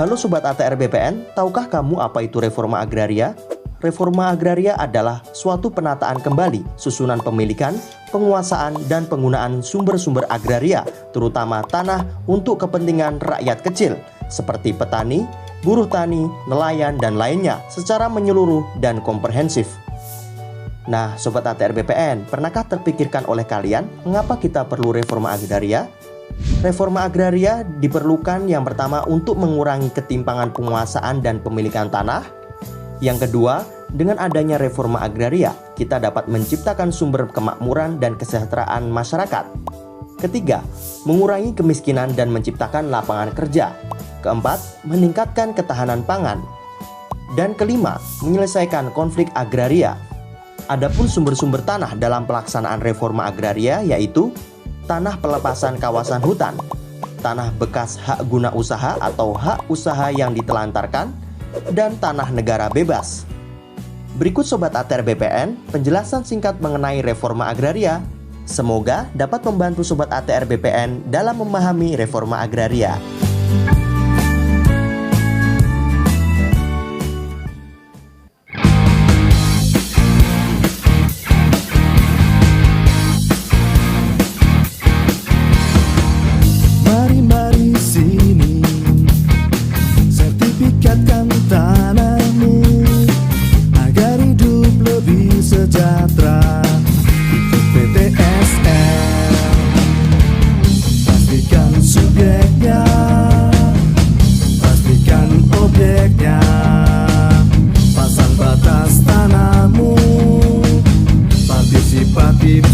Halo Sobat ATR BPN, tahukah kamu apa itu reforma agraria? Reforma agraria adalah suatu penataan kembali, susunan pemilikan, penguasaan, dan penggunaan sumber-sumber agraria, terutama tanah untuk kepentingan rakyat kecil, seperti petani, buruh tani, nelayan, dan lainnya, secara menyeluruh dan komprehensif. Nah, Sobat ATR BPN, pernahkah terpikirkan oleh kalian mengapa kita perlu reforma agraria? Reforma agraria diperlukan yang pertama untuk mengurangi ketimpangan penguasaan dan pemilikan tanah. Yang kedua, dengan adanya reforma agraria, kita dapat menciptakan sumber kemakmuran dan kesejahteraan masyarakat. Ketiga, mengurangi kemiskinan dan menciptakan lapangan kerja. Keempat, meningkatkan ketahanan pangan. Dan kelima, menyelesaikan konflik agraria. Adapun sumber-sumber tanah dalam pelaksanaan reforma agraria yaitu tanah pelepasan kawasan hutan, tanah bekas hak guna usaha atau hak usaha yang ditelantarkan, dan tanah negara bebas. Berikut Sobat ATR BPN, penjelasan singkat mengenai reforma agraria. Semoga dapat membantu Sobat ATR BPN dalam memahami reforma agraria.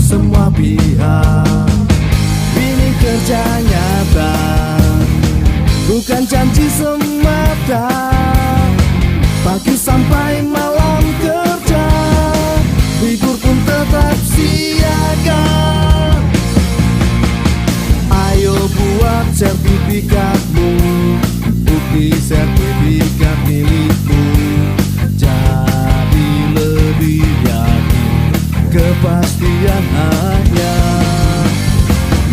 Semua pihak ini kerja nyata, bukan janji semata. Pagi sampai malam kerja, libur pun tetap siaga. Ayo buat sertifikatmu, bukti sertifikat milikmu. Jadi lebih yakin kepastian hanya.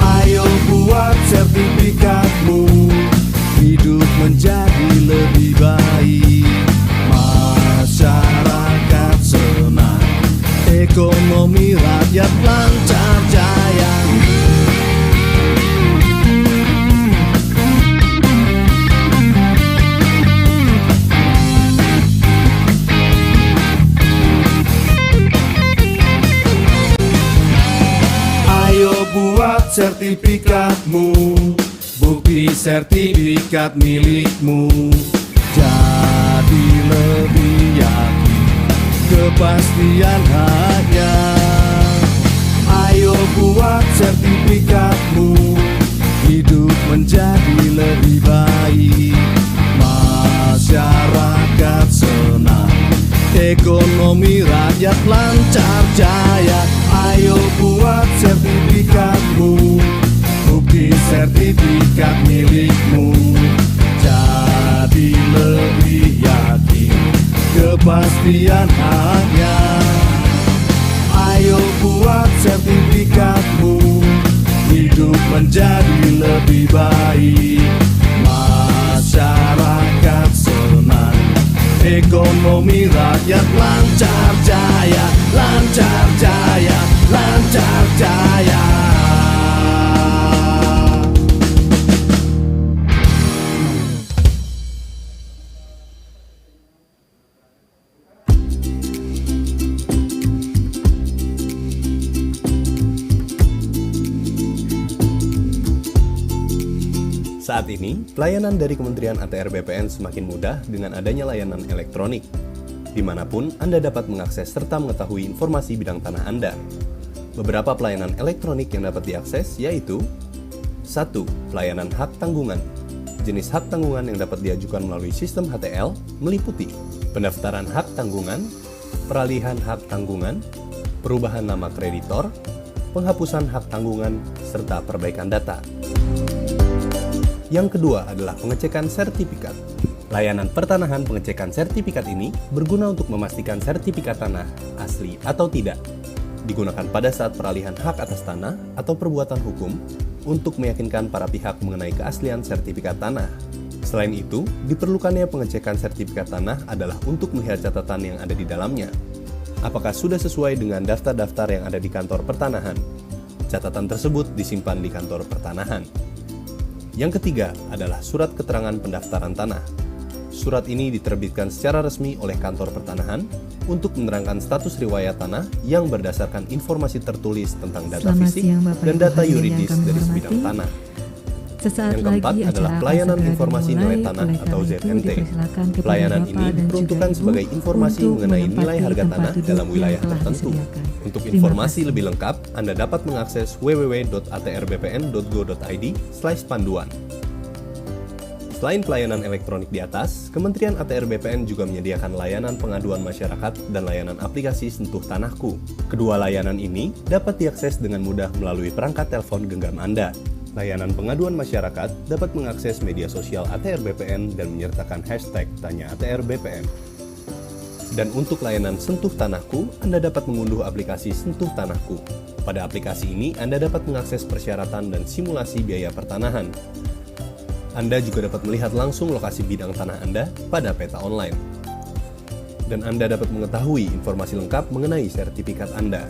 Ayo buat sertifikatmu, hidup menjadi lebih baik. Masyarakat senang, ekonomi rakyat lancar jaya. Buat sertifikatmu, bukti sertifikat milikmu. Jadi lebih yakin, kepastian hanya. Ayo buat sertifikatmu, hidup menjadi lebih baik. Masyarakat senang, ekonomi rakyat lancar jaya. Ayo buat sertifikatmu, bukti sertifikat milikmu. Jadi lebih yakin, kepastian hanya. Ayo buat sertifikatmu, hidup menjadi lebih baik. Masyarakat senang, ekonomi rakyat lancar jaya, lancar jaya, lancar jaya. Saat ini, pelayanan dari Kementerian ATR BPN semakin mudah dengan adanya layanan elektronik. Dimanapun Anda dapat mengakses serta mengetahui informasi bidang tanah Anda. Beberapa pelayanan elektronik yang dapat diakses yaitu 1. Pelayanan hak tanggungan. Jenis hak tanggungan yang dapat diajukan melalui sistem HTL meliputi pendaftaran hak tanggungan, peralihan hak tanggungan, perubahan nama kreditor, penghapusan hak tanggungan, serta perbaikan data. Yang kedua adalah pengecekan sertifikat. Layanan pertanahan pengecekan sertifikat ini berguna untuk memastikan sertifikat tanah asli atau tidak. Digunakan pada saat peralihan hak atas tanah atau perbuatan hukum untuk meyakinkan para pihak mengenai keaslian sertifikat tanah. Selain itu, diperlukannya pengecekan sertifikat tanah adalah untuk melihat catatan yang ada di dalamnya. Apakah sudah sesuai dengan daftar-daftar yang ada di kantor pertanahan? Catatan tersebut disimpan di kantor pertanahan. Yang ketiga adalah surat keterangan pendaftaran tanah. Surat ini diterbitkan secara resmi oleh kantor pertanahan untuk menerangkan status riwayat tanah yang berdasarkan informasi tertulis tentang data fisik dan data yuridis dari sebidang tanah. Sesaat Yang keempat lagi adalah acara pelayanan akan segera informasi dimulai. nilai tanah Oleh atau karena itu, ZNT. dipersilakan kepada Pelayanan Bapak ini dan juga diperuntukkan Ibu sebagai informasi untuk mengenai nilai menempati harga tempat tanah duduk dalam yang wilayah telah tertentu. disediakan. Untuk Terima informasi kasih. lebih lengkap, Anda dapat mengakses www.atrbpn.go.id/panduan. Selain pelayanan elektronik di atas, Kementerian ATR BPN juga menyediakan layanan pengaduan masyarakat dan layanan aplikasi Sentuh Tanahku. Kedua layanan ini dapat diakses dengan mudah melalui perangkat telepon genggam Anda. Layanan pengaduan masyarakat dapat mengakses media sosial ATR BPN dan menyertakan hashtag Tanya ATR BPN. Dan untuk layanan Sentuh Tanahku, Anda dapat mengunduh aplikasi Sentuh Tanahku. Pada aplikasi ini, Anda dapat mengakses persyaratan dan simulasi biaya pertanahan. Anda juga dapat melihat langsung lokasi bidang tanah Anda pada peta online. Dan Anda dapat mengetahui informasi lengkap mengenai sertifikat Anda.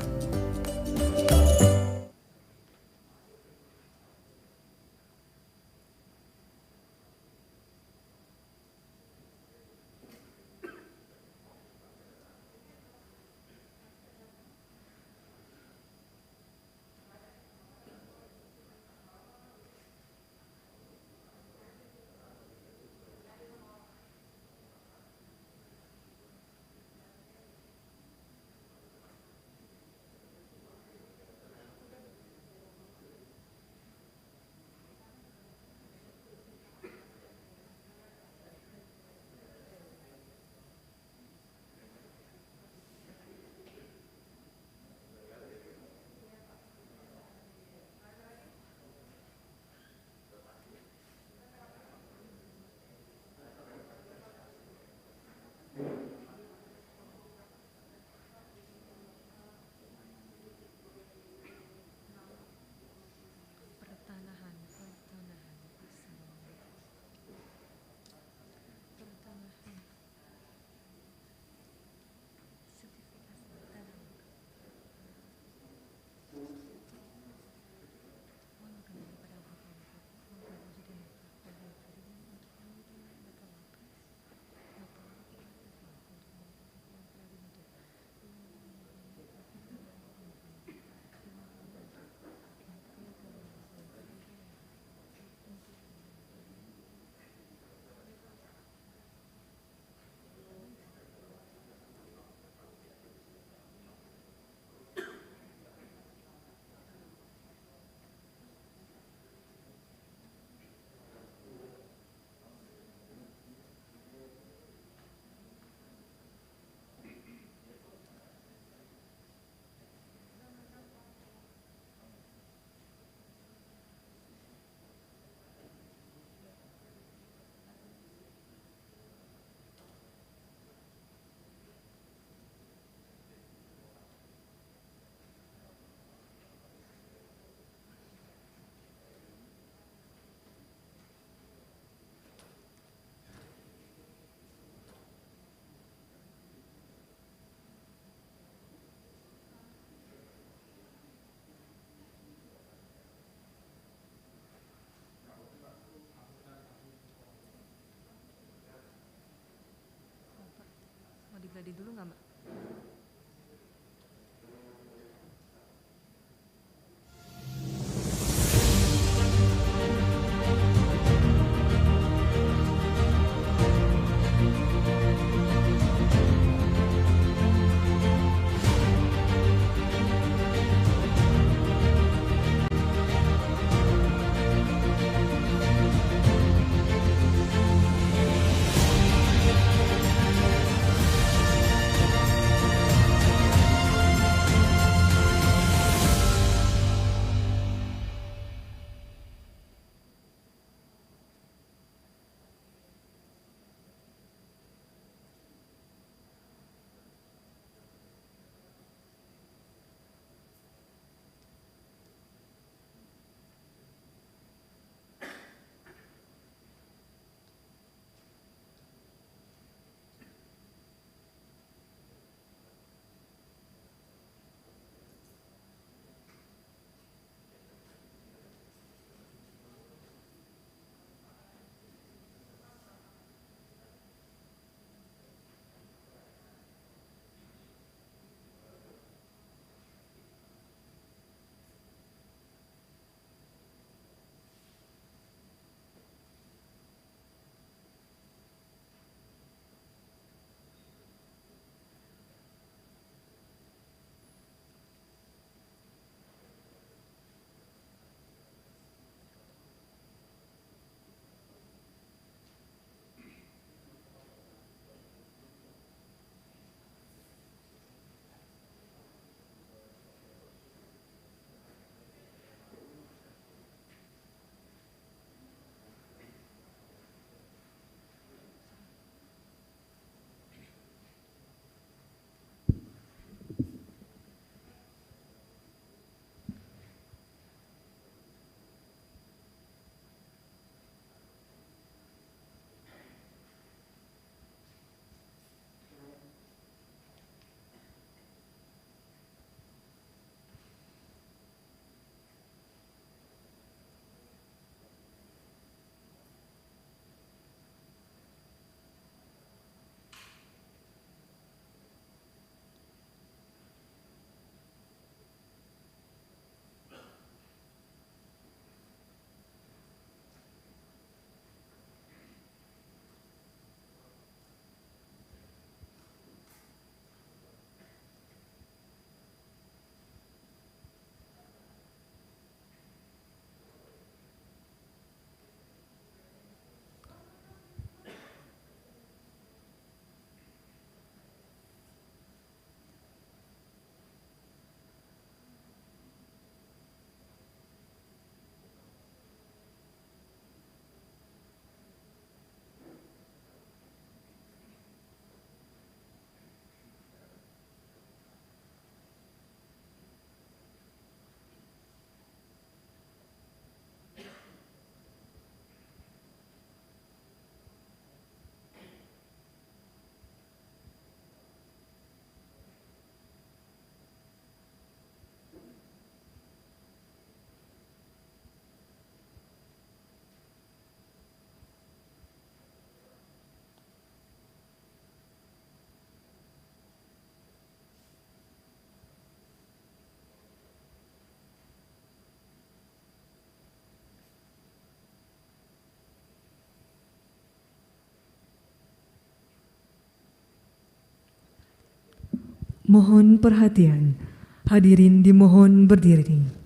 Mohon perhatian. Hadirin dimohon berdiri.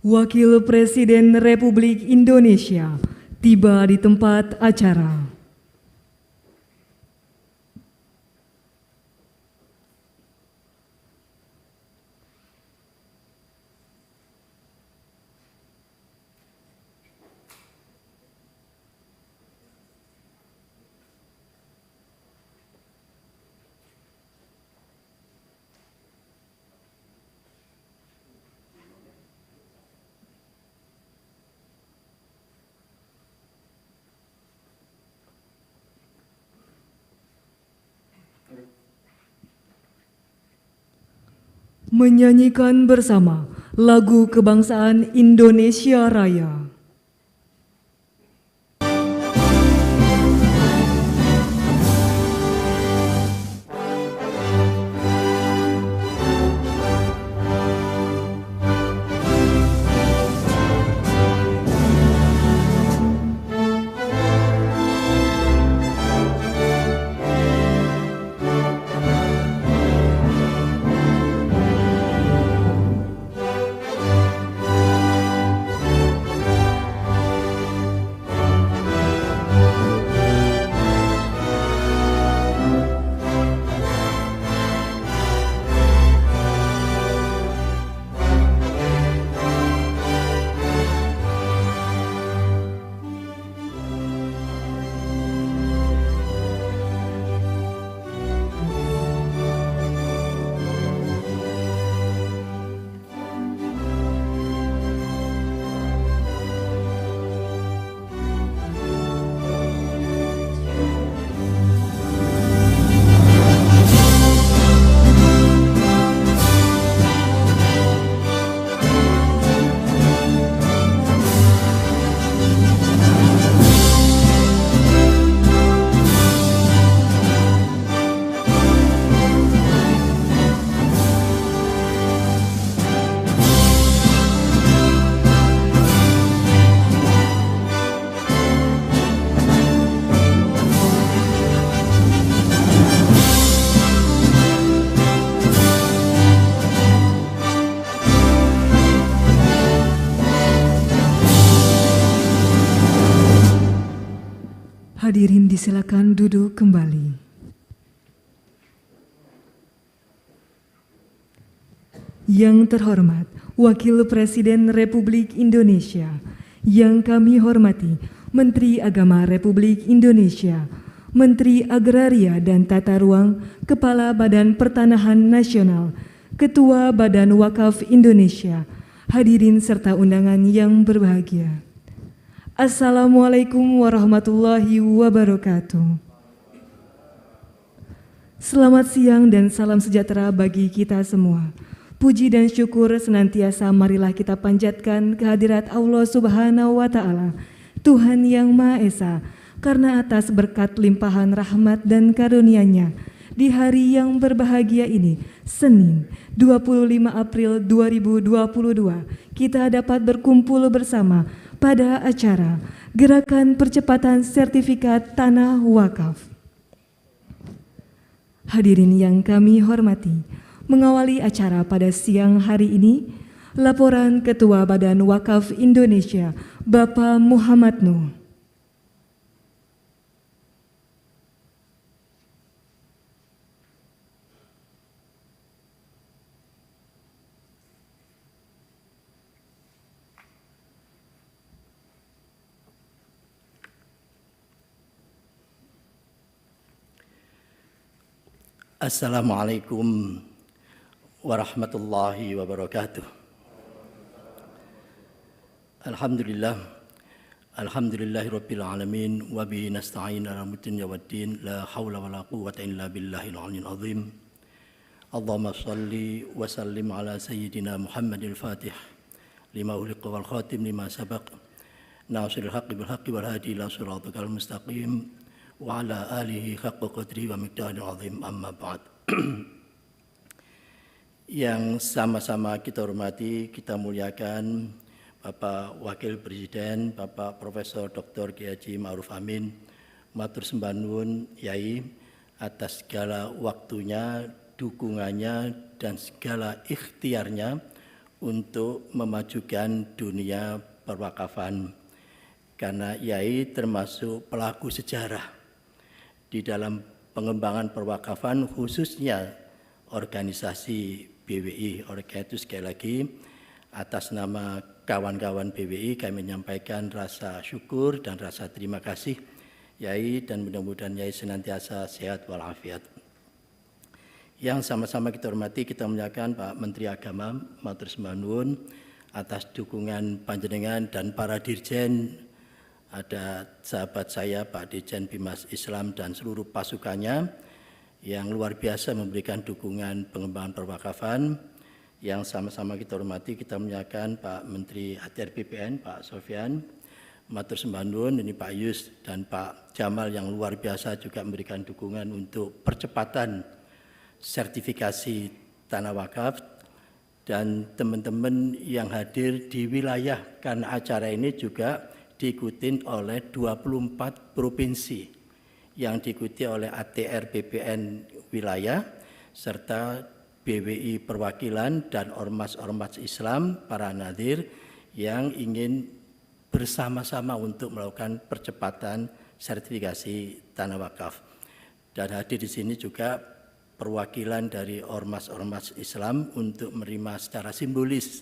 Wakil Presiden Republik Indonesia tiba di tempat acara. Menyanyikan bersama lagu kebangsaan Indonesia Raya. Hadirin disilakan duduk kembali. Yang terhormat Wakil Presiden Republik Indonesia, yang kami hormati Menteri Agama Republik Indonesia, Menteri Agraria dan Tata Ruang, Kepala Badan Pertanahan Nasional, Ketua Badan Wakaf Indonesia, hadirin serta undangan yang berbahagia. Assalamualaikum warahmatullahi wabarakatuh. Selamat siang dan salam sejahtera bagi kita semua. Puji dan syukur senantiasa marilah kita panjatkan kehadirat Allah Subhanahu wa Ta'ala, Tuhan yang Maha Esa, karena atas berkat limpahan rahmat dan karunia-Nya di hari yang berbahagia ini, Senin 25 April 2022, kita dapat berkumpul bersama pada acara Gerakan Percepatan Sertifikat Tanah Wakaf. Hadirin yang kami hormati, mengawali acara pada siang hari ini, laporan Ketua Badan Wakaf Indonesia, Bapak Muhammad Nuh. Assalamualaikum warahmatullahi wabarakatuh. Alhamdulillahi rabbil alamin wa bihi nasta'in ala dunya waddin, la haula wala quwwata illa billahil aliyyil azim. Allahumma shalli wa sallim ala sayyidina Muhammadil Fatih lima ughliqa wal khatim lima sabaq, nasiril haqqi bil haqqi wal hadi ila siratal mustaqim wa ala alihi haqqa qadri wa miqdaril azim, amma ba'd. Yang sama-sama kita hormati, kita muliakan Bapak Wakil Presiden, Bapak Profesor Dr. Kiai Haji Ma'ruf Amin, matur sembah nuwun Yai atas segala waktunya, dukungannya, dan segala ikhtiarnya untuk memajukan dunia perwakafan. Karena Yai termasuk pelaku sejarah di dalam pengembangan perwakafan, khususnya organisasi BWI. Oleh karena itu sekali lagi atas nama kawan-kawan BWI kami menyampaikan rasa syukur dan rasa terima kasih Yai, dan mudah-mudahan Yai senantiasa sehat walafiat. Yang sama-sama kita hormati, kita muliakan Pak Menteri Agama, matur sembah nuwun atas dukungan panjenengan dan para dirjen. Ada sahabat saya Pak Dirjen Bimas Islam dan seluruh pasukannya yang luar biasa memberikan dukungan pengembangan perwakafan. Yang sama-sama kita hormati, kita muliakan Pak Menteri ATR BPN, Pak Sofyan, matur sembah nuwun, ini Pak Yus dan Pak Jamal yang luar biasa juga memberikan dukungan untuk percepatan sertifikasi tanah wakaf, dan teman-teman yang hadir di wilayah, karena acara ini juga diikuti oleh 24 provinsi yang diikuti oleh ATR BPN wilayah serta BWI perwakilan dan ormas-ormas Islam, para nadir yang ingin bersama-sama untuk melakukan percepatan sertifikasi tanah wakaf. Dan hadir di sini juga perwakilan dari ormas-ormas Islam untuk menerima secara simbolis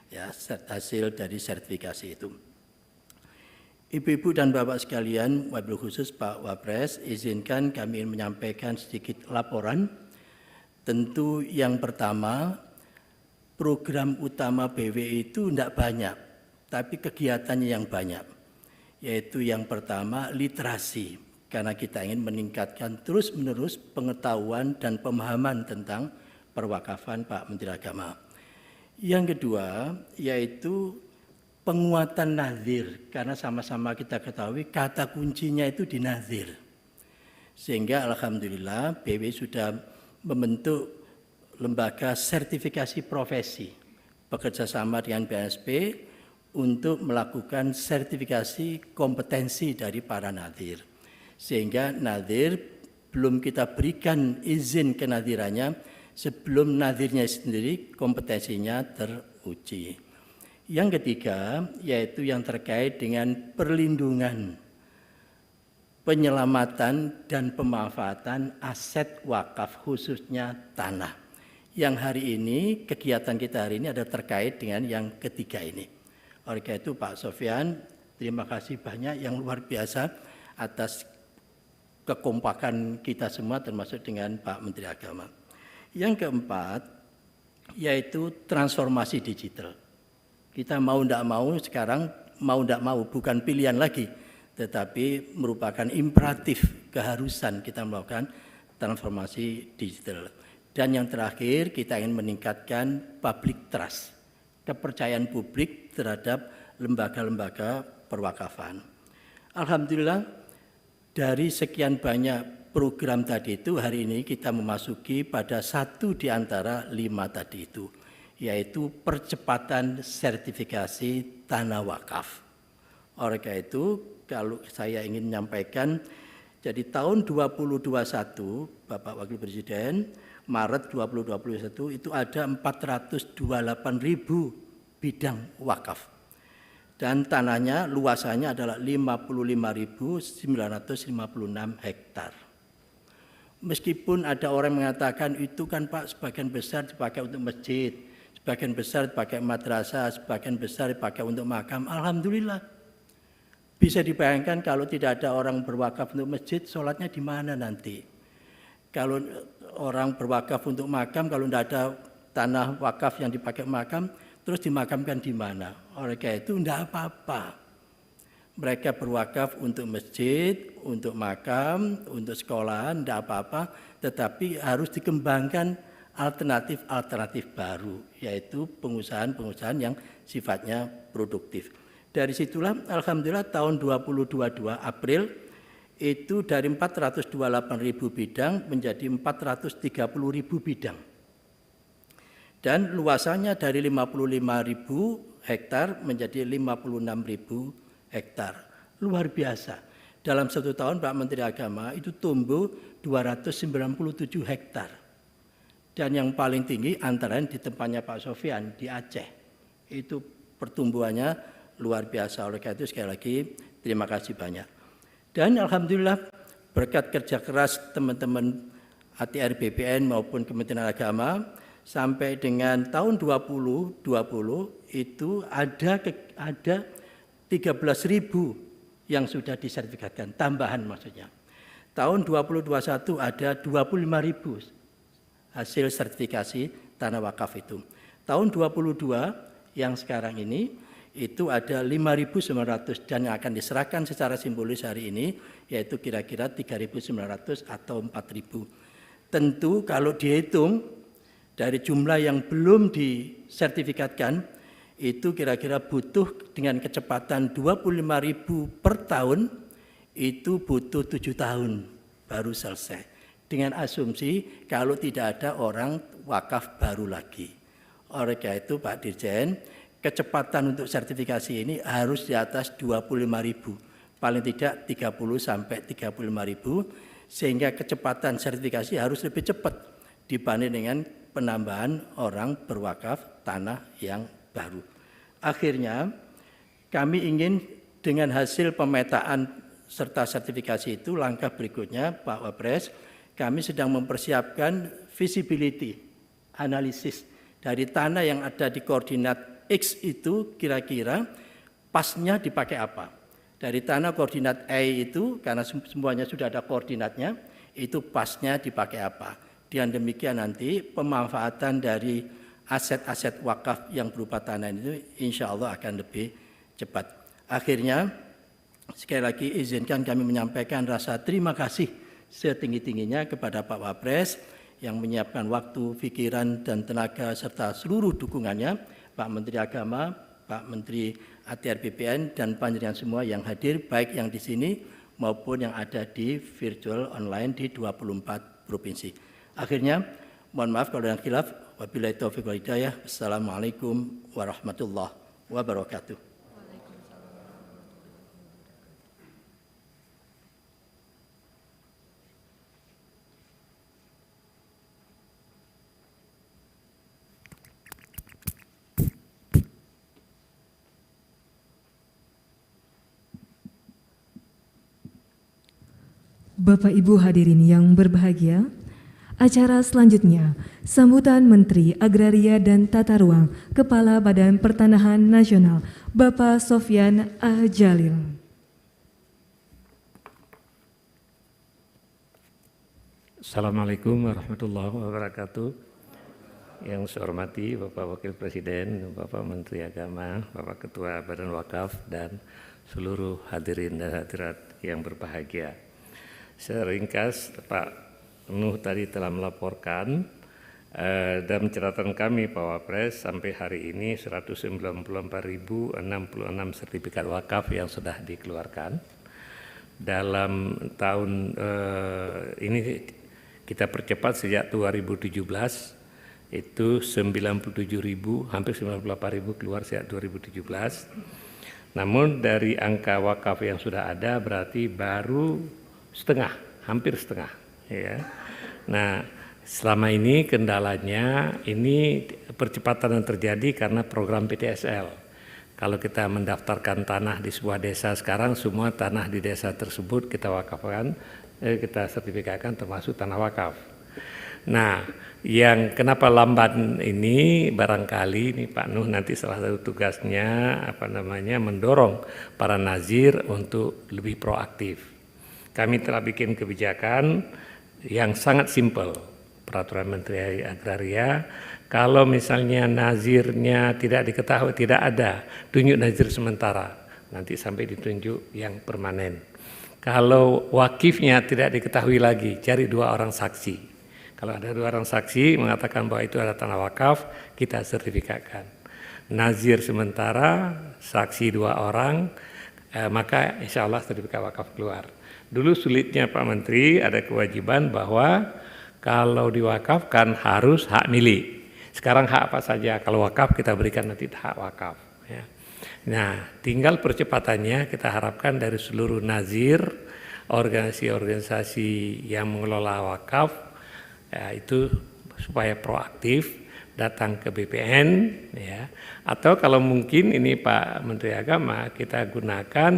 ya hasil dari sertifikasi itu. Ibu-ibu dan bapak sekalian, wabil khusus Pak Wapres, izinkan kami menyampaikan sedikit laporan. Tentu yang pertama, program utama BWI itu tidak banyak, tapi kegiatannya yang banyak. Yaitu yang pertama, literasi. Karena kita ingin meningkatkan terus-menerus pengetahuan dan pemahaman tentang perwakafan Pak Menteri Agama. Yang kedua, yaitu penguatan nazir. Karena sama-sama kita ketahui kata kuncinya itu di nazir. Sehingga alhamdulillah BWI sudah membentuk lembaga sertifikasi profesi bekerjasama dengan BNSP untuk melakukan sertifikasi kompetensi dari para nadir. Sehingga nadir belum kita berikan izin kenadirannya sebelum nadirnya sendiri kompetensinya teruji. Yang ketiga yaitu yang terkait dengan perlindungan, penyelamatan dan pemanfaatan aset wakaf khususnya tanah. Yang hari ini, kegiatan kita hari ini ada terkait dengan yang ketiga ini. Oleh karena itu Pak Sofyan, terima kasih banyak yang luar biasa atas kekompakan kita semua termasuk dengan Pak Menteri Agama. Yang keempat, yaitu transformasi digital. Kita mau tidak mau sekarang, mau tidak mau bukan pilihan lagi, tetapi merupakan imperatif keharusan kita melakukan transformasi digital. Dan yang terakhir kita ingin meningkatkan public trust, kepercayaan publik terhadap lembaga-lembaga perwakafan. Alhamdulillah dari sekian banyak program tadi itu hari ini kita memasuki pada satu di antara 5 tadi itu, yaitu percepatan sertifikasi tanah wakaf. Oleh karena itu kalau saya ingin menyampaikan, jadi tahun 2021 Bapak Wakil Presiden, Maret 2021 itu ada 428.000 bidang wakaf. Dan tanahnya luasannya adalah 55.956 hektar. Meskipun ada orang mengatakan itu kan Pak sebagian besar dipakai untuk masjid, sebagian besar dipakai madrasah, sebagian besar dipakai untuk makam. Alhamdulillah. Bisa dibayangkan kalau tidak ada orang berwakaf untuk masjid, sholatnya di mana nanti? Kalau orang berwakaf untuk makam, kalau tidak ada tanah wakaf yang dipakai makam, terus dimakamkan di mana? Oleh karena itu tidak apa-apa. Mereka berwakaf untuk masjid, untuk makam, untuk sekolahan, tidak apa-apa. Tetapi harus dikembangkan alternatif-alternatif baru, yaitu pengusahaan-pengusahaan yang sifatnya produktif. Dari situlah alhamdulillah tahun 2022 April itu dari 428.000 bidang menjadi 430.000 bidang. Dan luasannya dari 55.000 hektar menjadi 56.000 hektar. Luar biasa. Dalam 1 tahun Pak Menteri Agama itu tumbuh 297 hektar. Dan yang paling tinggi antara lain di tempatnya Pak Sofyan di Aceh. Itu pertumbuhannya luar biasa. Oleh karena itu sekali lagi terima kasih banyak. Dan alhamdulillah berkat kerja keras teman-teman ATR BPN maupun Kementerian Agama sampai dengan tahun 2020 itu ada 13.000 yang sudah disertifikatkan, tambahan maksudnya. Tahun 2021 ada 25.000 hasil sertifikasi tanah wakaf itu. Tahun 2022 yang sekarang ini itu ada 5.900 dan yang akan diserahkan secara simbolis hari ini yaitu kira-kira 3.900 atau 4.000. Tentu kalau dihitung dari jumlah yang belum disertifikatkan itu kira-kira butuh dengan kecepatan 25.000 per tahun itu butuh 7 tahun baru selesai. Dengan asumsi kalau tidak ada orang wakaf baru lagi. Oleh karena itu Pak Dirjen, kecepatan untuk sertifikasi ini harus di atas 25.000, paling tidak 30 sampai 35.000, sehingga kecepatan sertifikasi harus lebih cepat dibanding dengan penambahan orang berwakaf tanah yang baru. Akhirnya kami ingin dengan hasil pemetaan serta sertifikasi itu langkah berikutnya Pak Wapres, kami sedang mempersiapkan visibility analisis dari tanah yang ada di koordinat X itu kira-kira pasnya dipakai apa. Dari tanah koordinat Y itu karena semuanya sudah ada koordinatnya, itu pasnya dipakai apa. Dengan demikian nanti pemanfaatan dari aset-aset wakaf yang berupa tanah itu insya Allah akan lebih cepat. Akhirnya sekali lagi izinkan kami menyampaikan rasa terima kasih setinggi-tingginya kepada Pak Wapres yang menyiapkan waktu, pikiran, dan tenaga serta seluruh dukungannya, Pak Menteri Agama, Pak Menteri ATR BPN, dan panjenengan semua yang hadir, baik yang di sini maupun yang ada di virtual online di 24 provinsi. Akhirnya, mohon maaf kalau ada yang khilaf. Wabillahi taufiq wal hidayah. Wassalamualaikum warahmatullahi wabarakatuh. Bapak Ibu hadirin yang berbahagia, acara selanjutnya sambutan Menteri Agraria dan Tata Ruang Kepala Badan Pertanahan Nasional Bapak Sofyan A. Jalil. Assalamualaikum warahmatullahi wabarakatuh. Yang saya hormati Bapak Wakil Presiden, Bapak Menteri Agama, Bapak Ketua Badan Wakaf, dan seluruh hadirin dan hadirat yang berbahagia. Seringkas Pak Nuh tadi telah melaporkan dalam catatan kami Pak Wapres sampai hari ini 194.066 sertifikat wakaf yang sudah dikeluarkan. Dalam tahun ini kita percepat sejak 2017 itu 97.000 hampir 98.000 keluar sejak 2017. Namun dari angka wakaf yang sudah ada berarti baru setengah, hampir setengah, ya. Nah, selama ini kendalanya ini percepatan yang terjadi karena program PTSL. Kalau kita mendaftarkan tanah di sebuah desa sekarang, semua tanah di desa tersebut kita wakafkan, kita sertifikatkan termasuk tanah wakaf. Nah, yang kenapa lambat ini barangkali ini Pak Nuh nanti salah satu tugasnya mendorong para nazir untuk lebih proaktif. Kami telah bikin kebijakan yang sangat simpel, peraturan Menteri Agraria. Kalau misalnya nazirnya tidak diketahui, tidak ada, tunjuk nazir sementara, nanti sampai ditunjuk yang permanen. Kalau wakifnya tidak diketahui lagi, cari 2 orang saksi. Kalau ada 2 orang saksi mengatakan bahwa itu adalah tanah wakaf, kita sertifikatkan. Nazir sementara, saksi 2 orang, maka insya Allah sertifikat wakaf keluar. Dulu sulitnya Pak Menteri ada kewajiban bahwa kalau diwakafkan harus hak milik. Sekarang hak apa saja, kalau wakaf kita berikan nanti hak wakaf. Ya. Nah, tinggal percepatannya kita harapkan dari seluruh nazir, organisasi-organisasi yang mengelola wakaf, ya, itu supaya proaktif datang ke BPN, ya. Atau kalau mungkin ini Pak Menteri Agama, kita gunakan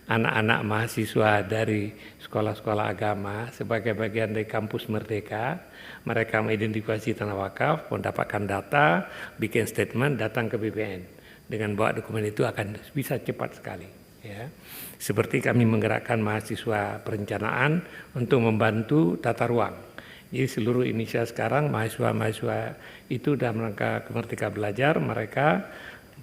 anak-anak mahasiswa dari sekolah-sekolah agama sebagai bagian dari kampus Merdeka. Mereka mengidentifikasi tanah wakaf, mendapatkan data, bikin statement, datang ke BPN. Dengan bawa dokumen itu akan bisa cepat sekali. Ya. Seperti kami menggerakkan mahasiswa perencanaan untuk membantu tata ruang. Jadi seluruh Indonesia sekarang mahasiswa-mahasiswa itu dalam rangka Merdeka Belajar, mereka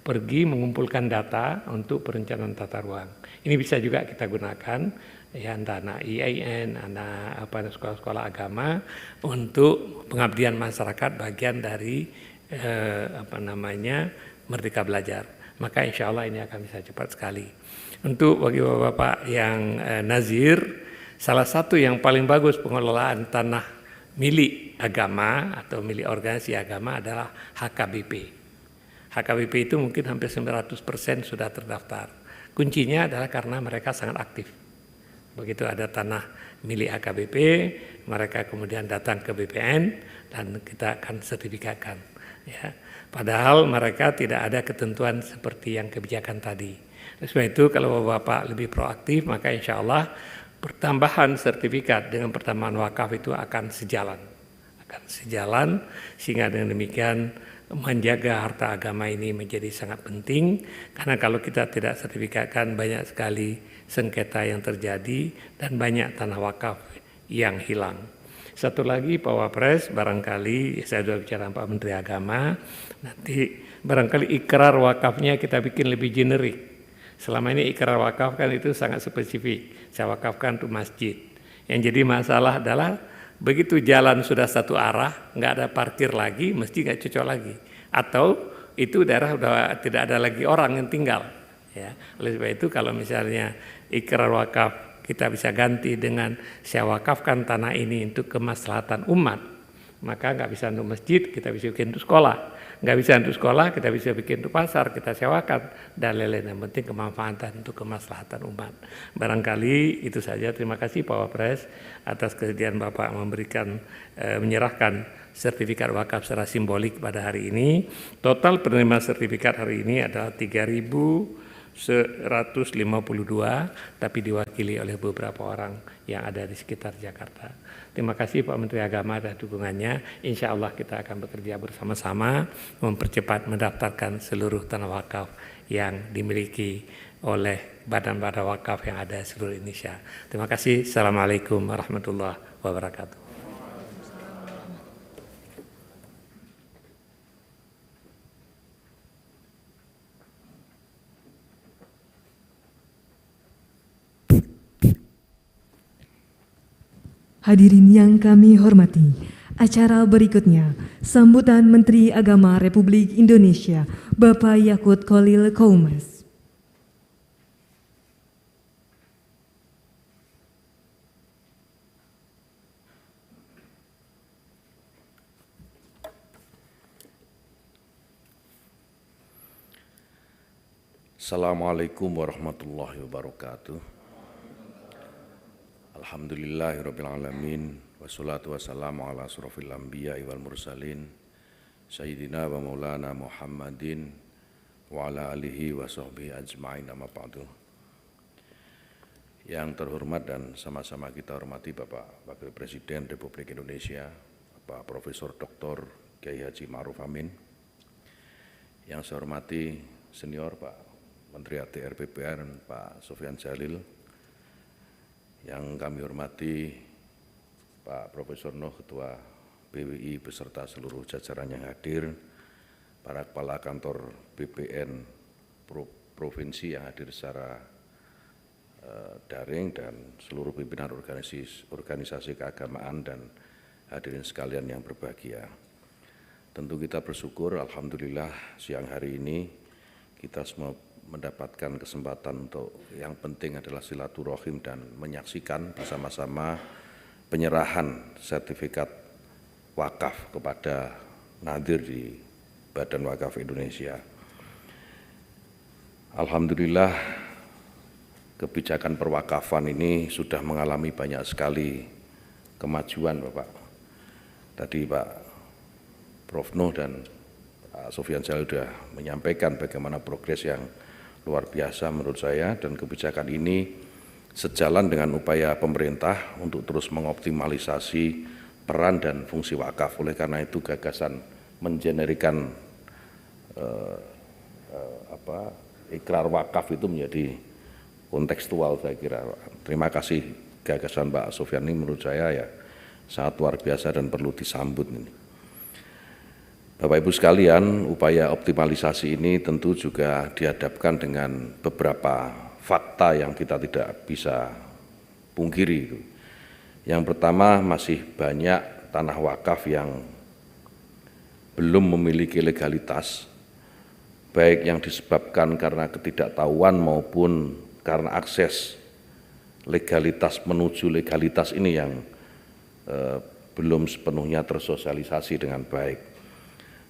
pergi mengumpulkan data untuk perencanaan tata ruang. Ini bisa juga kita gunakan, ya, anak IAIN, anak sekolah-sekolah agama untuk pengabdian masyarakat bagian dari Merdeka Belajar. Maka insya Allah ini akan bisa cepat sekali. Untuk bagi bapak-bapak yang nazir, salah satu yang paling bagus pengelolaan tanah milik agama atau milik organisasi agama adalah HKBP. HKBP itu mungkin hampir 900% sudah terdaftar. Kuncinya adalah karena mereka sangat aktif. Begitu ada tanah milik HKBP, mereka kemudian datang ke BPN dan kita akan sertifikatkan. Ya. Padahal mereka tidak ada ketentuan seperti yang kebijakan tadi. Sebab itu kalau Bapak lebih proaktif, maka insya Allah pertambahan sertifikat dengan pertambahan wakaf itu akan sejalan. Sehingga dengan demikian menjaga harta agama ini menjadi sangat penting. Karena kalau kita tidak sertifikatkan, banyak sekali sengketa yang terjadi dan banyak tanah wakaf yang hilang. Satu lagi Pak Wapres, barangkali saya sudah bicara Pak Menteri Agama, nanti barangkali ikrar wakafnya kita bikin lebih generik. Selama ini ikrar wakaf kan itu sangat spesifik, saya wakafkan untuk masjid. Yang jadi masalah adalah begitu jalan sudah satu arah, nggak ada parkir lagi, mesti nggak cocok lagi. Atau itu daerah sudah tidak ada lagi orang yang tinggal. Ya. Oleh sebab itu kalau misalnya ikrar wakaf kita bisa ganti dengan saya wakafkan tanah ini untuk kemaslahatan umat, maka nggak bisa untuk masjid, kita bisa bikin untuk sekolah. Nggak bisa untuk sekolah, kita bisa bikin untuk pasar, kita sewakan, dan lain-lain. Yang penting kemanfaatan untuk kemaslahatan umat. Barangkali itu saja. Terima kasih Pak Wapres atas kesediaan Bapak memberikan, menyerahkan sertifikat wakaf secara simbolik pada hari ini. Total penerima sertifikat hari ini adalah 3.152, tapi diwakili oleh beberapa orang yang ada di sekitar Jakarta. Terima kasih Pak Menteri Agama atas dukungannya. Insya Allah kita akan bekerja bersama-sama mempercepat mendaftarkan seluruh tanah wakaf yang dimiliki oleh badan-badan wakaf yang ada di seluruh Indonesia. Terima kasih. Assalamualaikum warahmatullahi wabarakatuh. Hadirin yang kami hormati, acara berikutnya sambutan Menteri Agama Republik Indonesia, Bapak Yakut Khalil Qoumas. Assalamualaikum warahmatullahi wabarakatuh. Alhamdulillahirrabbilalamin. Wassalatu wassalamu ala asrofil anbiya wal mursalin Sayyidina wa maulana Muhammadin wa ala alihi wa sahbihi ajma'in, amma ba'du. Yang terhormat dan sama-sama kita hormati Bapak Wakil Presiden Republik Indonesia, Bapak Profesor Dr. Kiai Haji Ma'ruf Amin. Yang saya hormati senior Pak Menteri ATR BPN Pak Sofyan Jalil. Yang kami hormati Pak Profesor Nuh, Ketua BWI beserta seluruh jajaran yang hadir, para kepala kantor BPN provinsi yang hadir secara daring, dan seluruh pimpinan organisasi keagamaan dan hadirin sekalian yang berbahagia. Tentu kita bersyukur, alhamdulillah siang hari ini kita semua mendapatkan kesempatan untuk yang penting adalah silaturahim dan menyaksikan bersama-sama penyerahan sertifikat wakaf kepada nadir di Badan Wakaf Indonesia. Alhamdulillah kebijakan perwakafan ini sudah mengalami banyak sekali kemajuan Bapak. Tadi Pak Prof. Nuh dan Pak Sofyan Jalil sudah menyampaikan bagaimana progres yang luar biasa menurut saya, dan kebijakan ini sejalan dengan upaya pemerintah untuk terus mengoptimalisasi peran dan fungsi wakaf. Oleh karena itu gagasan menjenerikan ikrar wakaf itu menjadi kontekstual saya kira. Terima kasih gagasan Pak Sofyan ini menurut saya ya sangat luar biasa dan perlu disambut ini. Bapak Ibu sekalian, upaya optimalisasi ini tentu juga dihadapkan dengan beberapa fakta yang kita tidak bisa pungkiri. Yang pertama, masih banyak tanah wakaf yang belum memiliki legalitas, baik yang disebabkan karena ketidaktahuan maupun karena akses legalitas menuju legalitas ini yang belum sepenuhnya tersosialisasi dengan baik.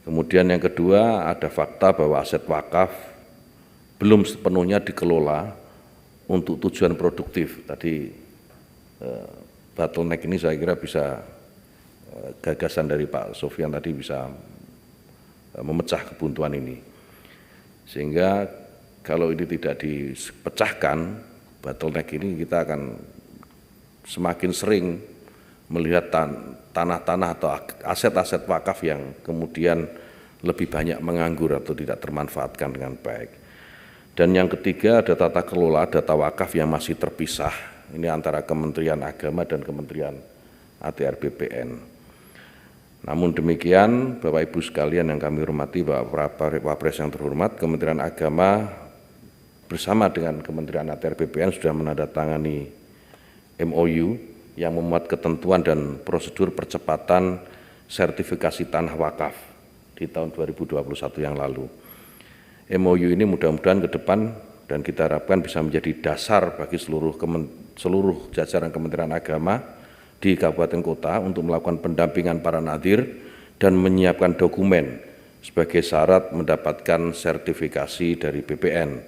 Kemudian yang kedua, ada fakta bahwa aset wakaf belum sepenuhnya dikelola untuk tujuan produktif. Tadi bottleneck ini saya kira bisa gagasan dari Pak Sofyan tadi bisa memecah kebuntuan ini. Sehingga kalau ini tidak dipecahkan, bottleneck ini kita akan semakin sering melihat tanah-tanah atau aset-aset wakaf yang kemudian lebih banyak menganggur atau tidak termanfaatkan dengan baik. Dan yang ketiga, ada tata kelola data wakaf yang masih terpisah, ini antara Kementerian Agama dan Kementerian ATR/BPN. Namun demikian, Bapak Ibu sekalian yang kami hormati, Bapak Wapres yang terhormat, Kementerian Agama bersama dengan Kementerian ATR/BPN sudah menandatangani MOU yang memuat ketentuan dan prosedur percepatan sertifikasi tanah wakaf di tahun 2021 yang lalu. MOU ini mudah-mudahan ke depan dan kita harapkan bisa menjadi dasar bagi seluruh jajaran Kementerian Agama di kabupaten kota untuk melakukan pendampingan para nadhir dan menyiapkan dokumen sebagai syarat mendapatkan sertifikasi dari BPN.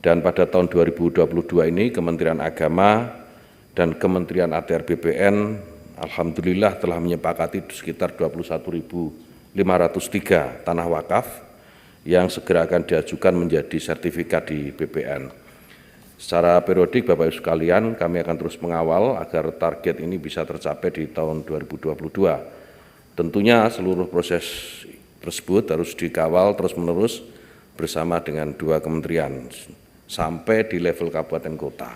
Dan pada tahun 2022 ini Kementerian Agama dan Kementerian ATR/BPN alhamdulillah telah menyepakati sekitar 21.503 tanah wakaf yang segera akan diajukan menjadi sertifikat di BPN. Secara periodik Bapak Ibu sekalian, kami akan terus mengawal agar target ini bisa tercapai di tahun 2022. Tentunya seluruh proses tersebut harus dikawal terus-menerus bersama dengan dua kementerian sampai di level kabupaten kota.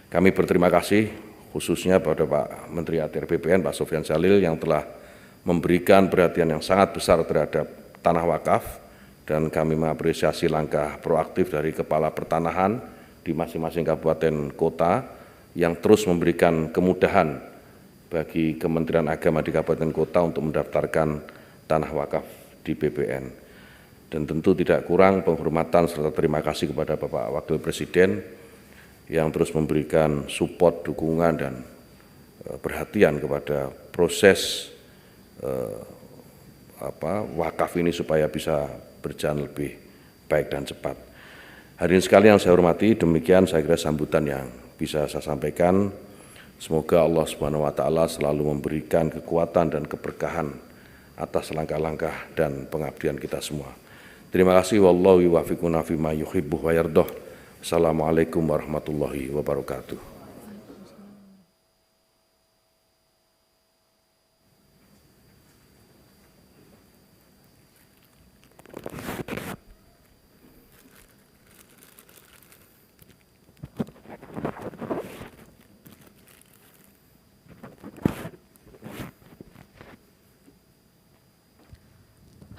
Kami berterima kasih khususnya pada Pak Menteri ATR/BPN, Pak Sofyan Jalil yang telah memberikan perhatian yang sangat besar terhadap tanah wakaf, dan kami mengapresiasi langkah proaktif dari Kepala Pertanahan di masing-masing kabupaten kota yang terus memberikan kemudahan bagi Kementerian Agama di kabupaten kota untuk mendaftarkan tanah wakaf di BPN. Dan tentu tidak kurang penghormatan serta terima kasih kepada Bapak Wakil Presiden yang terus memberikan support, dukungan, dan perhatian kepada proses wakaf ini supaya bisa berjalan lebih baik dan cepat. Hadirin sekalian yang saya hormati, demikian saya kira sambutan yang bisa saya sampaikan. Semoga Allah Subhanahu wa taala selalu memberikan kekuatan dan keberkahan atas langkah-langkah dan pengabdian kita semua. Terima kasih. Wallahu yuwaffiquna fima yuhibbu wa yardah. Assalamualaikum warahmatullahi wabarakatuh.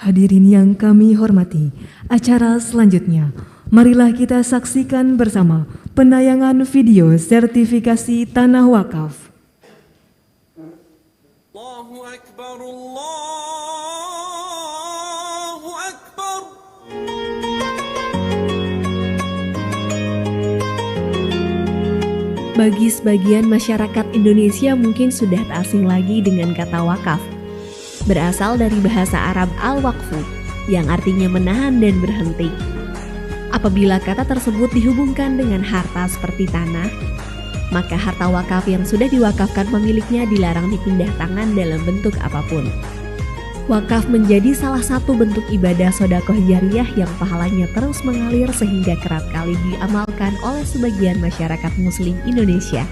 Hadirin yang kami hormati, acara selanjutnya, marilah kita saksikan bersama penayangan video sertifikasi tanah wakaf. Allahu Akbar, Allahu Akbar. Bagi sebagian masyarakat Indonesia mungkin sudah tak asing lagi dengan kata wakaf. Berasal dari bahasa Arab al-waqfu yang artinya menahan dan berhenti. Apabila kata tersebut dihubungkan dengan harta seperti tanah, maka harta wakaf yang sudah diwakafkan pemiliknya dilarang dipindah tangan dalam bentuk apapun. Wakaf menjadi salah satu bentuk ibadah sedekah jariyah yang pahalanya terus mengalir sehingga kerap kali diamalkan oleh sebagian masyarakat muslim Indonesia.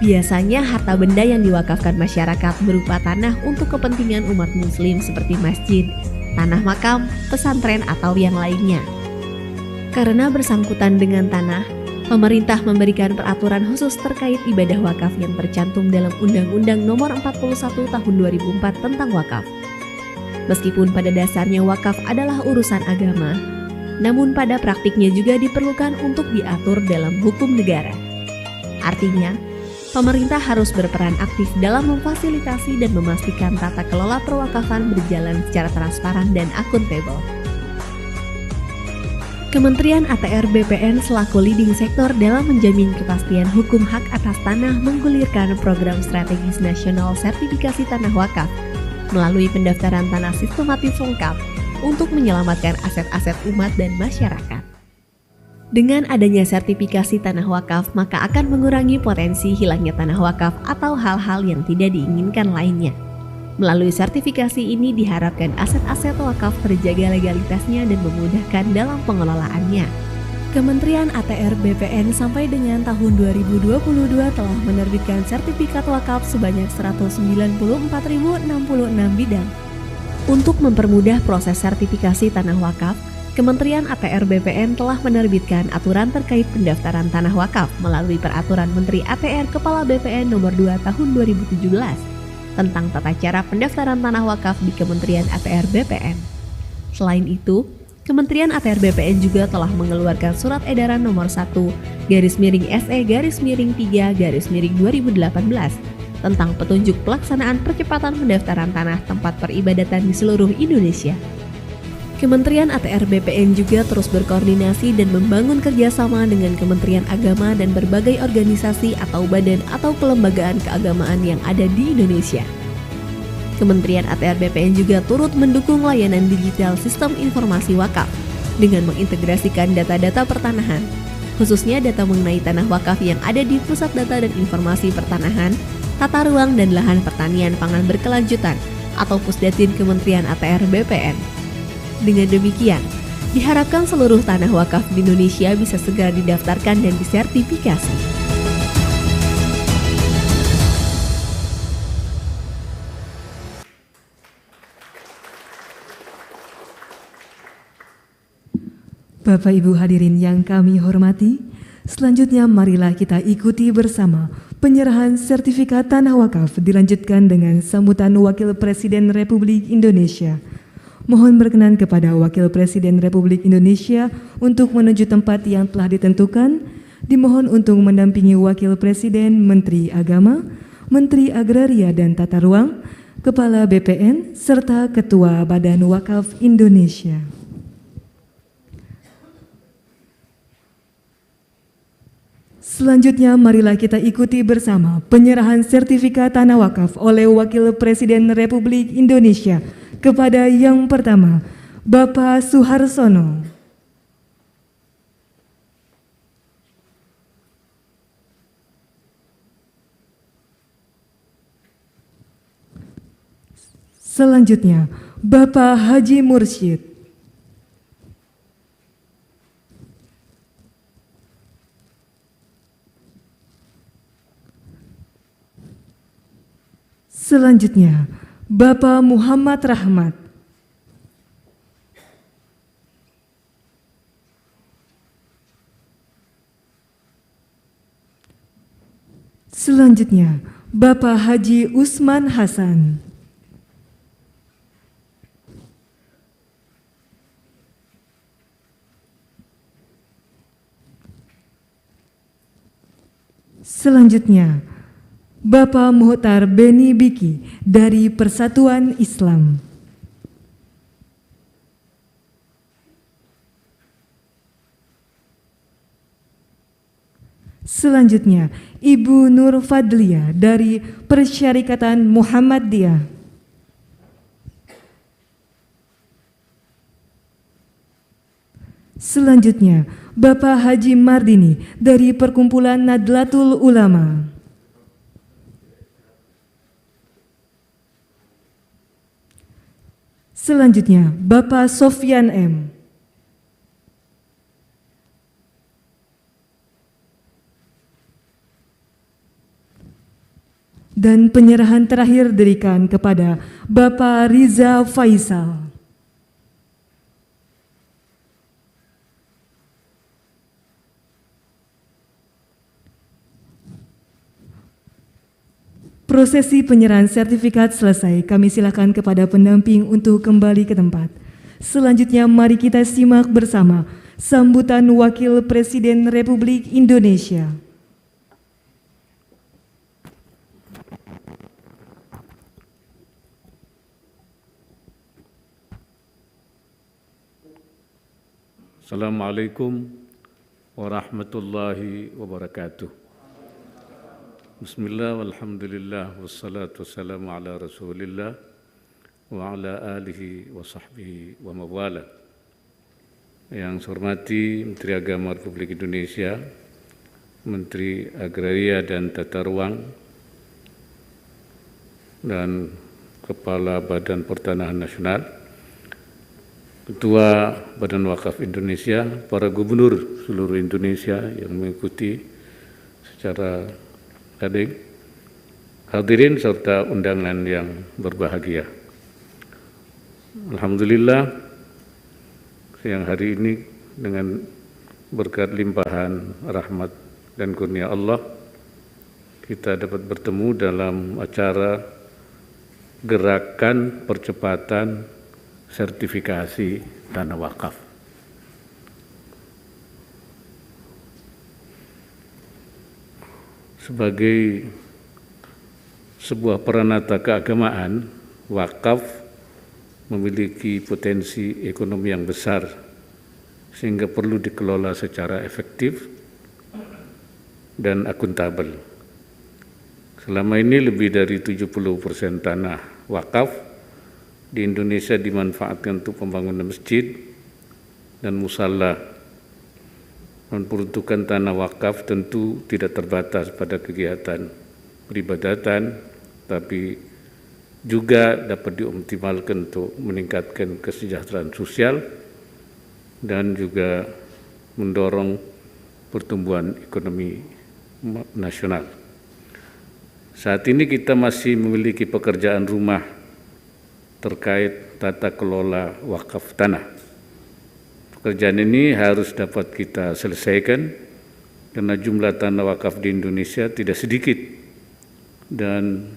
Biasanya harta benda yang diwakafkan masyarakat berupa tanah untuk kepentingan umat muslim seperti masjid, tanah makam, pesantren, atau yang lainnya. Karena bersangkutan dengan tanah, pemerintah memberikan peraturan khusus terkait ibadah wakaf yang tercantum dalam Undang-Undang Nomor 41 Tahun 2004 tentang wakaf. Meskipun pada dasarnya wakaf adalah urusan agama, namun pada praktiknya juga diperlukan untuk diatur dalam hukum negara. Artinya, pemerintah harus berperan aktif dalam memfasilitasi dan memastikan tata kelola perwakafan berjalan secara transparan dan akuntabel. Kementerian ATR BPN selaku leading sektor dalam menjamin kepastian hukum hak atas tanah menggulirkan program strategis nasional sertifikasi tanah wakaf melalui pendaftaran tanah sistematis lengkap untuk menyelamatkan aset-aset umat dan masyarakat. Dengan adanya sertifikasi tanah wakaf, maka akan mengurangi potensi hilangnya tanah wakaf atau hal-hal yang tidak diinginkan lainnya. Melalui sertifikasi ini diharapkan aset-aset wakaf terjaga legalitasnya dan memudahkan dalam pengelolaannya. Kementerian ATR BPN sampai dengan tahun 2022 telah menerbitkan sertifikat wakaf sebanyak 194.066 bidang. Untuk mempermudah proses sertifikasi tanah wakaf, Kementerian ATR BPN telah menerbitkan aturan terkait pendaftaran tanah wakaf melalui Peraturan Menteri ATR Kepala BPN Nomor 2 Tahun 2017 tentang tata cara pendaftaran tanah wakaf di Kementerian ATR BPN. Selain itu, Kementerian ATR BPN juga telah mengeluarkan Surat Edaran Nomor 1/SE-3/2018 tentang petunjuk pelaksanaan percepatan pendaftaran tanah tempat peribadatan di seluruh Indonesia. Kementerian ATR BPN juga terus berkoordinasi dan membangun kerjasama dengan Kementerian Agama dan berbagai organisasi atau badan atau kelembagaan keagamaan yang ada di Indonesia. Kementerian ATR BPN juga turut mendukung layanan digital sistem informasi wakaf dengan mengintegrasikan data-data pertanahan, khususnya data mengenai tanah wakaf yang ada di Pusat Data dan Informasi Pertanahan, Tata Ruang dan Lahan Pertanian Pangan Berkelanjutan atau Pusdatin Kementerian ATR BPN. Dengan demikian, diharapkan seluruh tanah wakaf di Indonesia bisa segera didaftarkan dan disertifikasi. Bapak Ibu hadirin yang kami hormati, selanjutnya marilah kita ikuti bersama penyerahan sertifikat tanah wakaf dilanjutkan dengan sambutan Wakil Presiden Republik Indonesia. Mohon berkenan kepada Wakil Presiden Republik Indonesia untuk menuju tempat yang telah ditentukan. Dimohon untuk mendampingi Wakil Presiden, Menteri Agama, Menteri Agraria dan Tata Ruang, Kepala BPN, serta Ketua Badan Wakaf Indonesia. Selanjutnya marilah kita ikuti bersama penyerahan sertifikat tanah wakaf oleh Wakil Presiden Republik Indonesia kepada yang pertama, Bapak Suharsono. Selanjutnya, Bapak Haji Mursyid. Selanjutnya, Bapak Muhammad Rahmat. Selanjutnya, Bapak Haji Usman Hasan. Selanjutnya, Bapak Muhtar Beni Biki dari Persatuan Islam. Selanjutnya, Ibu Nur Fadlia dari Persyarikatan Muhammadiyah. Selanjutnya, Bapak Haji Mardini dari Perkumpulan Nadlatul Ulama. Selanjutnya, Bapak Sofyan M. Dan penyerahan terakhir diberikan kepada Bapak Riza Faisal. Prosesi penyerahan sertifikat selesai, kami silakan kepada pendamping untuk kembali ke tempat. Selanjutnya mari kita simak bersama sambutan Wakil Presiden Republik Indonesia. Assalamualaikum warahmatullahi wabarakatuh. Bismillah, walhamdulillah, wassalatu wassalamu ala rasulillah wa ala alihi wa sahbihi wa mawala. Yang saya hormati Menteri Agama Republik Indonesia, Menteri Agraria dan Tata Ruang, dan Kepala Badan Pertanahan Nasional, Ketua Badan Wakaf Indonesia, para gubernur seluruh Indonesia yang mengikuti secara daring, hadirin serta undangan yang berbahagia. Alhamdulillah, siang hari ini dengan berkat limpahan rahmat dan kurnia Allah, kita dapat bertemu dalam acara gerakan percepatan sertifikasi tanah wakaf. Sebagai sebuah peranata keagamaan, wakaf memiliki potensi ekonomi yang besar sehingga perlu dikelola secara efektif dan akuntabel. Selama ini lebih dari 70% tanah wakaf di Indonesia dimanfaatkan untuk pembangunan masjid dan musala. Peruntukan tanah wakaf tentu tidak terbatas pada kegiatan peribadatan, tapi juga dapat dioptimalkan untuk meningkatkan kesejahteraan sosial dan juga mendorong pertumbuhan ekonomi nasional. Saat ini kita masih memiliki pekerjaan rumah terkait tata kelola wakaf tanah. Pekerjaan ini harus dapat kita selesaikan karena jumlah tanah wakaf di Indonesia tidak sedikit dan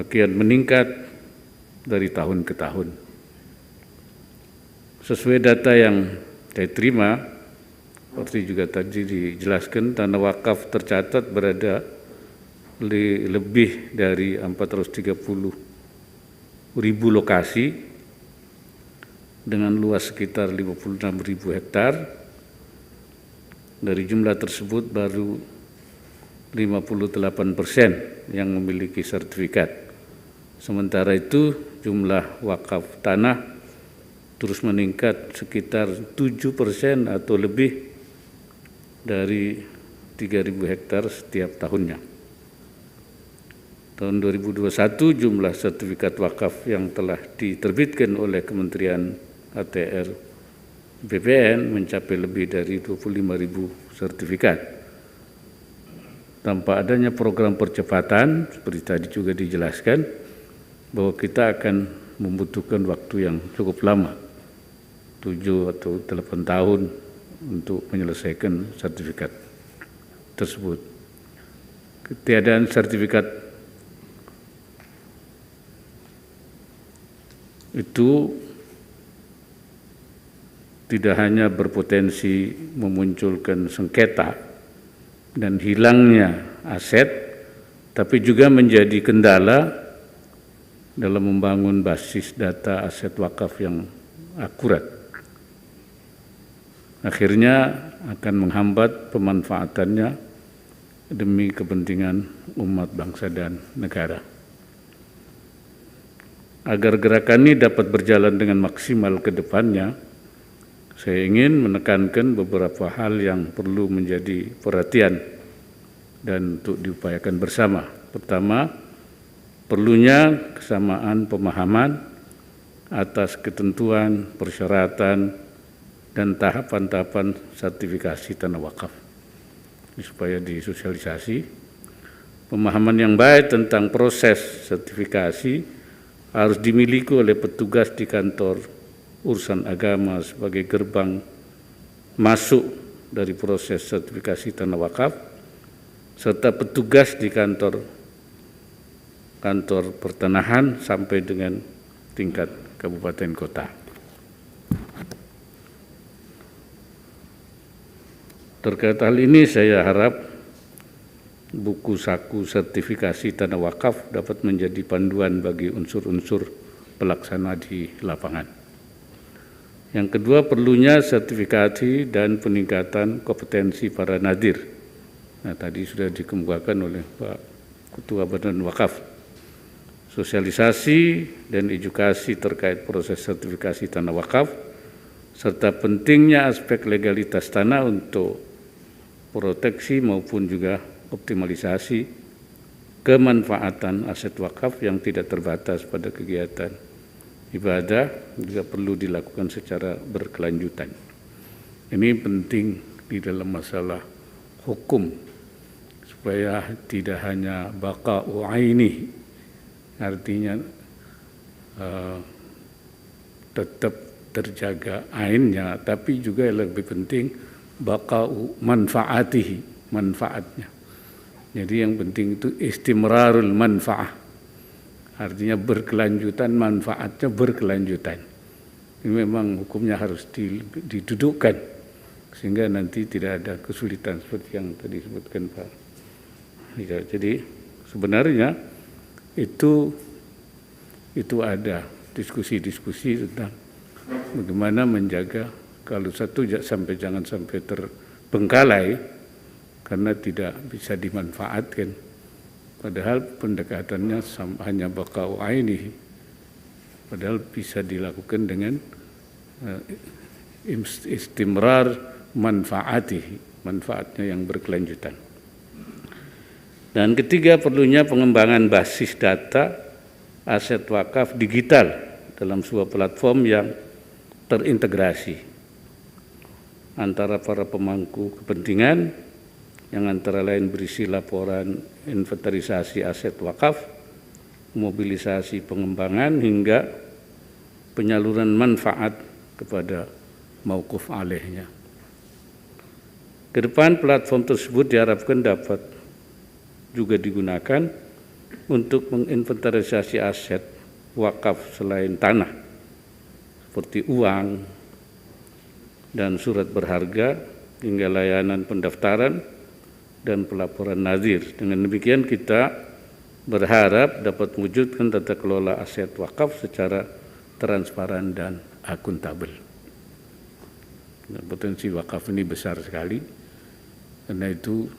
kian meningkat dari tahun ke tahun. Sesuai data yang saya terima, seperti juga tadi dijelaskan, tanah wakaf tercatat berada lebih dari 430.000 lokasi dengan luas sekitar 56.000 hektar. Dari jumlah tersebut baru 58% yang memiliki sertifikat. Sementara itu jumlah wakaf tanah terus meningkat sekitar 7% atau lebih dari 3.000 hektar setiap tahunnya. Tahun 2021 jumlah sertifikat wakaf yang telah diterbitkan oleh Kementerian ATR BPN mencapai lebih dari 25.000 sertifikat. Tanpa adanya program percepatan, seperti tadi juga dijelaskan, bahwa kita akan membutuhkan waktu yang cukup lama, 7 atau 8 tahun untuk menyelesaikan sertifikat tersebut. Ketiadaan sertifikat itu tidak hanya berpotensi memunculkan sengketa dan hilangnya aset, tapi juga menjadi kendala dalam membangun basis data aset wakaf yang akurat. Akhirnya akan menghambat pemanfaatannya demi kepentingan umat bangsa dan negara. Agar gerakan ini dapat berjalan dengan maksimal ke depannya, Saya ingin menekankan beberapa hal yang perlu menjadi perhatian dan untuk diupayakan bersama. Pertama, perlunya kesamaan pemahaman atas ketentuan, persyaratan, dan tahapan-tahapan sertifikasi tanah wakaf. Supaya disosialisasi, pemahaman yang baik tentang proses sertifikasi harus dimiliki oleh petugas di kantor urusan agama sebagai gerbang masuk dari proses sertifikasi tanah wakaf, serta petugas di kantor pertanahan sampai dengan tingkat kabupaten kota. Terkait hal ini saya harap buku saku sertifikasi tanah wakaf dapat menjadi panduan bagi unsur-unsur pelaksana di lapangan. Yang kedua, perlunya sertifikasi dan peningkatan kompetensi para nadir. Nah, tadi sudah dikemukakan oleh Pak Ketua Badan Wakaf. Sosialisasi dan edukasi terkait proses sertifikasi tanah wakaf, serta pentingnya aspek legalitas tanah untuk proteksi maupun juga optimalisasi kemanfaatan aset wakaf yang tidak terbatas pada kegiatan ibadah juga perlu dilakukan secara berkelanjutan. Ini penting di dalam masalah hukum supaya tidak hanya baqa'u aini, artinya tetap terjaga ainnya, tapi juga yang lebih penting baqa'u manfaatihi, manfaatnya. Jadi yang penting itu istimrarul manfaah. Artinya berkelanjutan, manfaatnya berkelanjutan. Ini memang hukumnya harus didudukkan sehingga nanti tidak ada kesulitan seperti yang tadi disebutkan Pak. Jadi sebenarnya itu ada diskusi-diskusi tentang bagaimana menjaga kalau satu jangan sampai terbengkalai karena tidak bisa dimanfaatkan. Padahal pendekatannya hanya baqa'u aini, padahal bisa dilakukan dengan istimrar manfaatihi, manfaatnya yang berkelanjutan. Dan ketiga, perlunya pengembangan basis data aset wakaf digital dalam sebuah platform yang terintegrasi antara para pemangku kepentingan yang antara lain berisi laporan inventarisasi aset wakaf, mobilisasi pengembangan hingga penyaluran manfaat kepada mauquf alaihnya. Ke depan platform tersebut diharapkan dapat juga digunakan untuk menginventarisasi aset wakaf selain tanah seperti uang dan surat berharga hingga layanan pendaftaran dan pelaporan nazir. Dengan demikian kita berharap dapat mewujudkan tata kelola aset wakaf secara transparan dan akuntabel. Dan potensi wakaf ini besar sekali, karena itu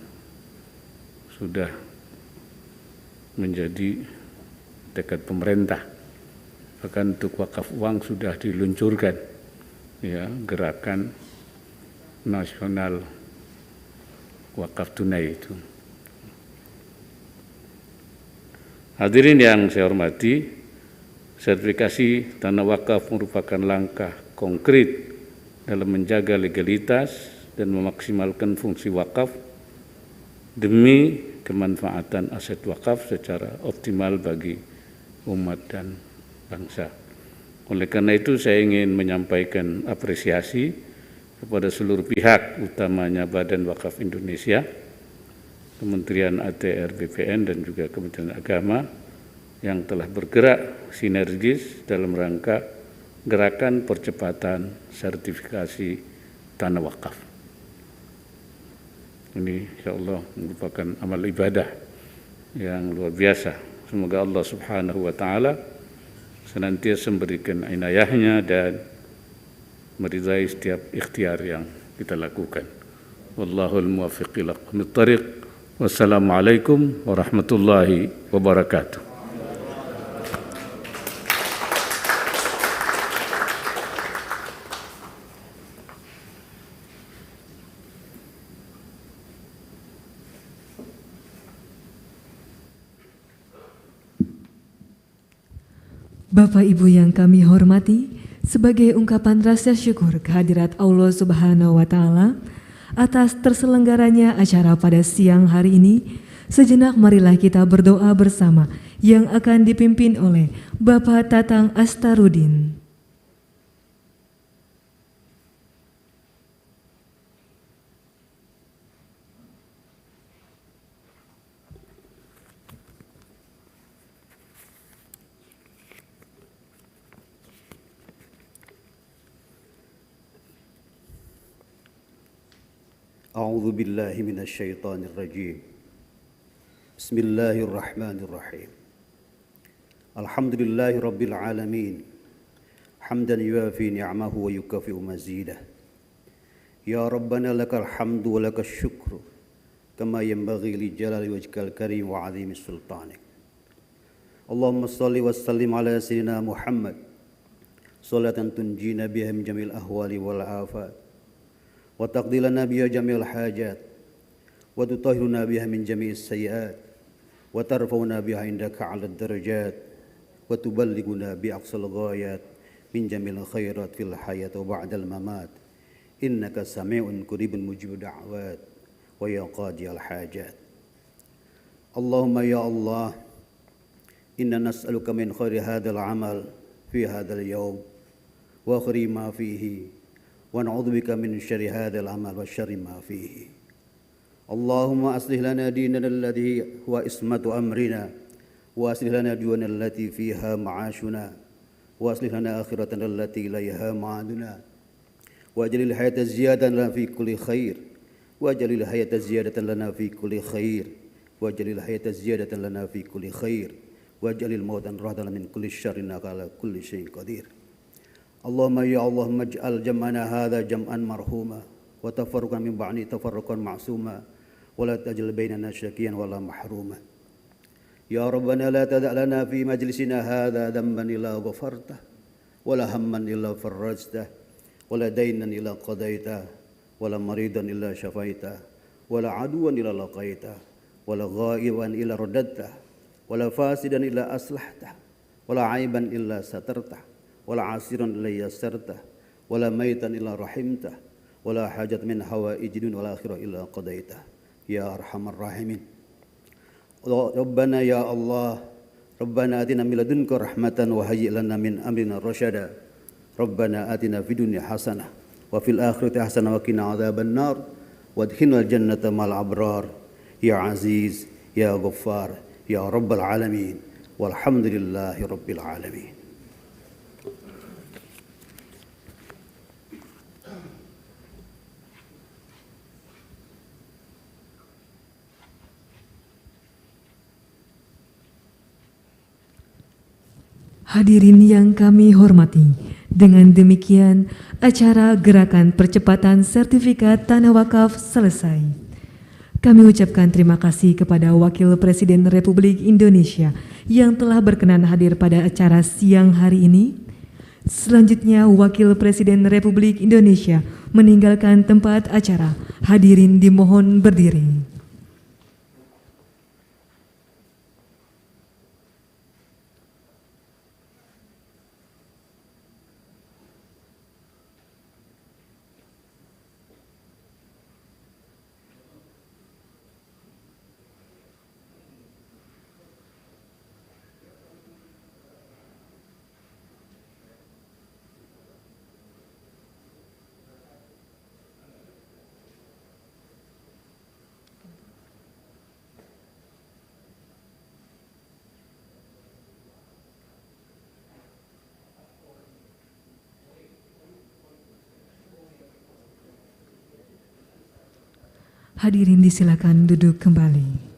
sudah menjadi tekad pemerintah. Bahkan untuk wakaf uang sudah diluncurkan, ya, gerakan nasional wakaf tunai itu. Hadirin yang saya hormati, sertifikasi tanah wakaf merupakan langkah konkret dalam menjaga legalitas dan memaksimalkan fungsi wakaf demi kemanfaatan aset wakaf secara optimal bagi umat dan bangsa. Oleh karena itu saya ingin menyampaikan apresiasi kepada seluruh pihak, utamanya Badan Wakaf Indonesia, Kementerian ATR BPN dan juga Kementerian Agama yang telah bergerak sinergis dalam rangka gerakan percepatan sertifikasi tanah wakaf. Ini insyaallah merupakan amal ibadah yang luar biasa. Semoga Allah Subhanahu wa taala senantiasa memberikan inayahnya dan meridai setiap ikhtiar yang kita lakukan. Wallahul muwaffiq ila aqwamit thariq. Wassalamualaikum warahmatullahi wabarakatuh. Bapak Ibu yang kami hormati, sebagai ungkapan rasa syukur kehadirat Allah Subhanahu wa Ta'ala atas terselenggaranya acara pada siang hari ini, sejenak marilah kita berdoa bersama yang akan dipimpin oleh Bapak Tatang Astarudin. أعوذ بالله من الشيطان الرجيم بسم الله الرحمن الرحيم الحمد لله رب العالمين حمدا يوافي نعمه ويكافئ مزيده يا ربنا لك الحمد ولك الشكر كما ينبغي لجلال وجهك الكريم وعظيم سلطانك اللهم صل وسلم على سيدنا محمد صلاة تنجينا بها من جميع الأهوال والآفات وتقضي لنا بها جميع الحاجات وتطهرنا بها من جميع السيئات وترفعنا بها عندك على الدرجات وتبلغنا بأقصى الغايات من جميع الخيرات في الحياة وبعد الممات إنك سميع قريب مجيب الدعوات ويا قاضي الحاجات اللهم يا الله إنا نسألك من خير هذا العمل في هذا اليوم وخير ما فيه ونعوذ بك من شر هذا العمل وشر ما فيه اللهم أصلح لنا ديننا الذي هو عصمة أمرنا وأصلح لنا ديوننا التي فيها معاشنا وأصلح لنا آخرتنا التي إليها معادنا واجعل الحياة زيادة لنا في كل خير واجعل الحياة زيادة لنا في كل خير واجعل الحياة زيادة لنا في كل خير واجعل الموت راحة من كل شر إنك على كل شيء قدير اللهم يا اللهم اجعل جمعنا هذا جمعا مرحوما وتفرقا من بعده تفرقا معصوما ولا تجعل بيننا شقيا ولا محروما يا ربنا لا تدع لنا في مجلسنا هذا ذنبا إلا غفرته ولا هما إلا فرجته ولا دينا إلا قضيته ولا مريضا إلا شفيته ولا عدوا إلا لقيته ولا غائبا إلا رددته ولا فاسدا إلا أصلحته ولا عيبا إلا سترته ولا عسيرا إلا يسرته ولا ميتا إلا رحمته ولا حاجة من حوائج الدنيا والآخرة إلا قضيته يا أرحم الراحمين ربنا يا الله ربنا آتنا من لدنك رحمة وهيئ لنا من أمرنا رشدا ربنا آتنا في الدنيا حسنة وفي الآخرة حسنة وقنا عذاب النار وادخلنا الجنة مع الأبرار يا عزيز يا غفار يا رب العالمين والحمد لله رب العالمين. Hadirin yang kami hormati, dengan demikian acara Gerakan Percepatan Sertifikat Tanah Wakaf selesai. Kami ucapkan terima kasih kepada Wakil Presiden Republik Indonesia yang telah berkenan hadir pada acara siang hari ini. Selanjutnya, Wakil Presiden Republik Indonesia meninggalkan tempat acara. Hadirin dimohon berdiri. Hadirin disilakan duduk kembali.